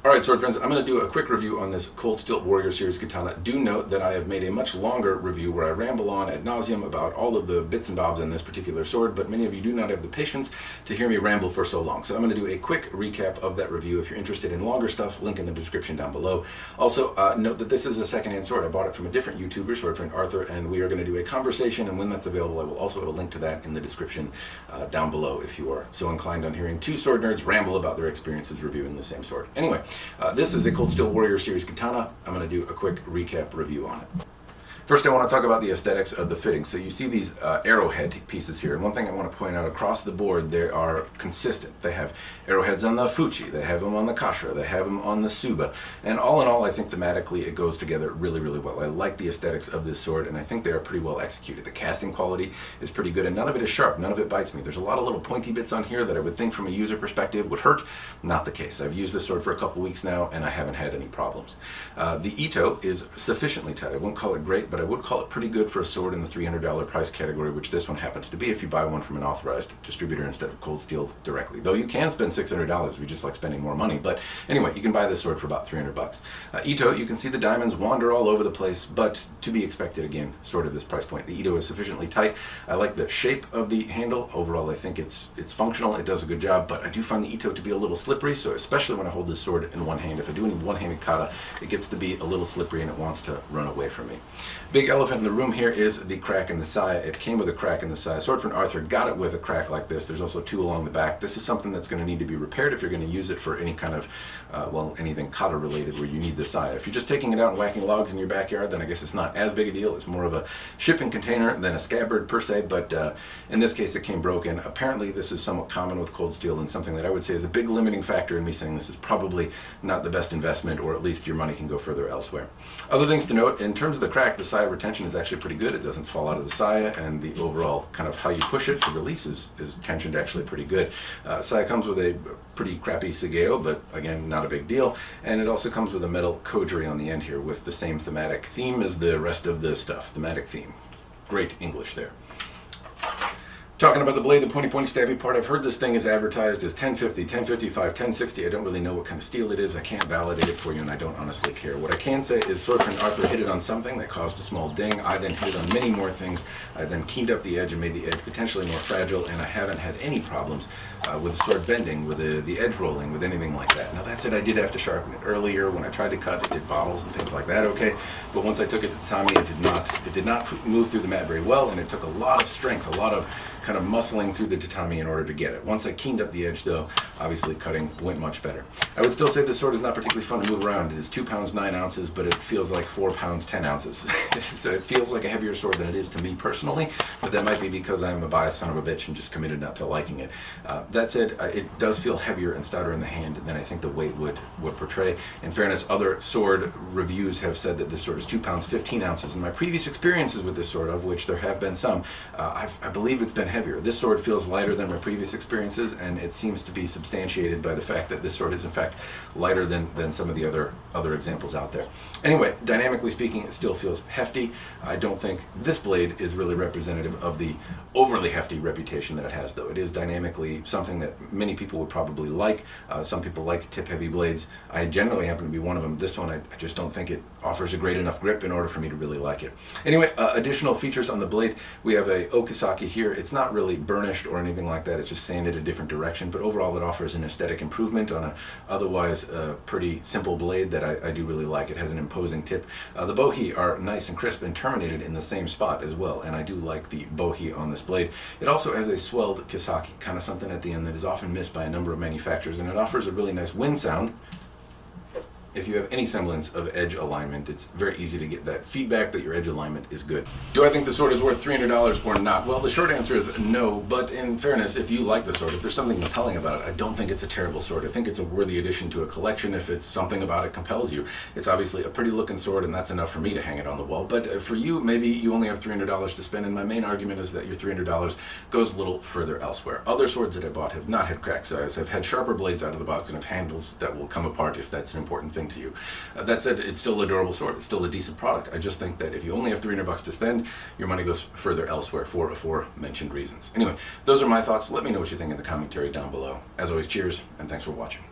Alright, sword friends, I'm going to do a quick review on this Cold Steel Warrior Series Katana. Do note that I have made a much longer review where I ramble on ad nauseum about all of the bits and bobs on this particular sword, but many of you do not have the patience to hear me ramble for so long. So I'm going to do a quick recap of that review. If you're interested in longer stuff, link in the description down below. Also, note that this is a secondhand sword. I bought it from a different YouTuber, sword friend Arthur, and we are going to do a conversation, and when that's available, I will also have a link to that in the description down below if you are so inclined on hearing two sword nerds ramble about their experiences reviewing the same sword. Anyway, this is a Cold Steel Warrior Series Katana. I'm going to do a quick recap review on it. First, I want to talk about the aesthetics of the fitting. So you see these arrowhead pieces here, and one thing I want to point out across the board, they are consistent. They have arrowheads on the Fuchi, they have them on the Kashira, they have them on the Tsuba, and all in all, I think thematically it goes together really, really well. I like the aesthetics of this sword, and I think they are pretty well executed. The casting quality is pretty good, and none of it is sharp, none of it bites me. There's a lot of little pointy bits on here that I would think from a user perspective would hurt. Not the case. I've used this sword for a couple weeks now, and I haven't had any problems. The Ito is sufficiently tight. I won't call it great, but I would call it pretty good for a sword in the $300 price category, which this one happens to be if you buy one from an authorized distributor instead of Cold Steel directly. Though you can spend $600 if you just like spending more money. But anyway, you can buy this sword for about 300 bucks. Ito, you can see the diamonds wander all over the place, but to be expected again, sort of this price point. The Ito is sufficiently tight. I like the shape of the handle. Overall, I think it's functional. It does a good job, but I do find the Ito to be a little slippery, so especially when I hold this sword in one hand, if I do any one-handed kata, it gets to be a little slippery and it wants to run away from me. Big elephant in the room here is the crack in the saya. It came with a crack in the saya. Sword friend Arthur got it with a crack like this. There's also two along the back. This is something that's going to need to be repaired if you're going to use it for any kind of, well, anything kata related where you need the saya. If you're just taking it out and whacking logs in your backyard, then I guess it's not as big a deal. It's more of a shipping container than a scabbard per se, but in this case it came broken. Apparently this is somewhat common with Cold Steel and something that I would say is a big limiting factor in me saying this is probably not the best investment, or at least your money can go further elsewhere. Other things to note, in terms of the crack, the saya retention is actually pretty good. It doesn't fall out of the saya, and the overall kind of how you push it to release is tensioned actually pretty good. Saya comes with a pretty crappy Sigeo, but again, not a big deal. And it also comes with a metal kojiri on the end here with the same thematic theme as the rest of the stuff. Thematic theme. Great English there. Talking about the blade, the pointy stabby part, I've heard this thing is advertised as 1050, 1055, 1060. I don't really know what kind of steel it is. I can't validate it for you, and I don't honestly care. What I can say is sword friend Arthur hit it on something that caused a small ding. I then hit it on many more things. I then keyed up the edge and made the edge potentially more fragile, and I haven't had any problems with the sword bending, with the edge rolling, with anything like that. Now that said, I did have to sharpen it earlier. When I tried to cut, it did bottles and things like that, okay? But once I took it to tatami, it did not move through the mat very well, and it took a lot of strength, a lot of kind of muscling through the tatami in order to get it. Once I keened up the edge though, obviously cutting went much better. I would still say this sword is not particularly fun to move around. It is 2 pounds 9 ounces, but it feels like 4 pounds 10 ounces. So it feels like a heavier sword than it is to me personally, but that might be because I'm a biased son of a bitch and just committed not to liking it. That said, it does feel heavier and stouter in the hand than I think the weight would portray. In fairness, other sword reviews have said that this sword is 2 pounds 15 ounces. In my previous experiences with this sword, of which there have been some, I believe it's been heavier. This sword feels lighter than my previous experiences, and it seems to be substantiated by the fact that this sword is in fact lighter than some of the other examples out there. Anyway, dynamically speaking, it still feels hefty. I don't think this blade is really representative of the overly hefty reputation that it has, though. It is dynamically something that many people would probably like. Some people like tip-heavy blades. I generally happen to be one of them. This one, I just don't think it offers a great enough grip in order for me to really like it. Anyway, additional features on the blade. We have a okisaki here. It's not really burnished or anything like that. It's just sanded a different direction, but overall it offers an aesthetic improvement on a otherwise pretty simple blade that I do really like. It has an imposing tip. The bohi are nice and crisp and terminated in the same spot as well, and I do like the bohi on this blade. It also has a swelled kisaki, kind of something at the end that is often missed by a number of manufacturers, and it offers a really nice wind sound. If you have any semblance of edge alignment, it's very easy to get that feedback that your edge alignment is good. Do I think the sword is worth $300 or not? Well, the short answer is no, but in fairness, if you like the sword, if there's something compelling about it, I don't think it's a terrible sword. I think it's a worthy addition to a collection if it's something about it compels you. It's obviously a pretty looking sword, and that's enough for me to hang it on the wall, but for you, maybe you only have $300 to spend, and my main argument is that your $300 goes a little further elsewhere. Other swords that I bought have not had crack size, have had sharper blades out of the box, and have handles that will come apart if that's an important thing to you. That said, it's still a durable sword. It's still a decent product. I just think that if you only have $300 to spend, your money goes further elsewhere for aforementioned reasons. Anyway, those are my thoughts. Let me know what you think in the commentary down below. As always, cheers, and thanks for watching.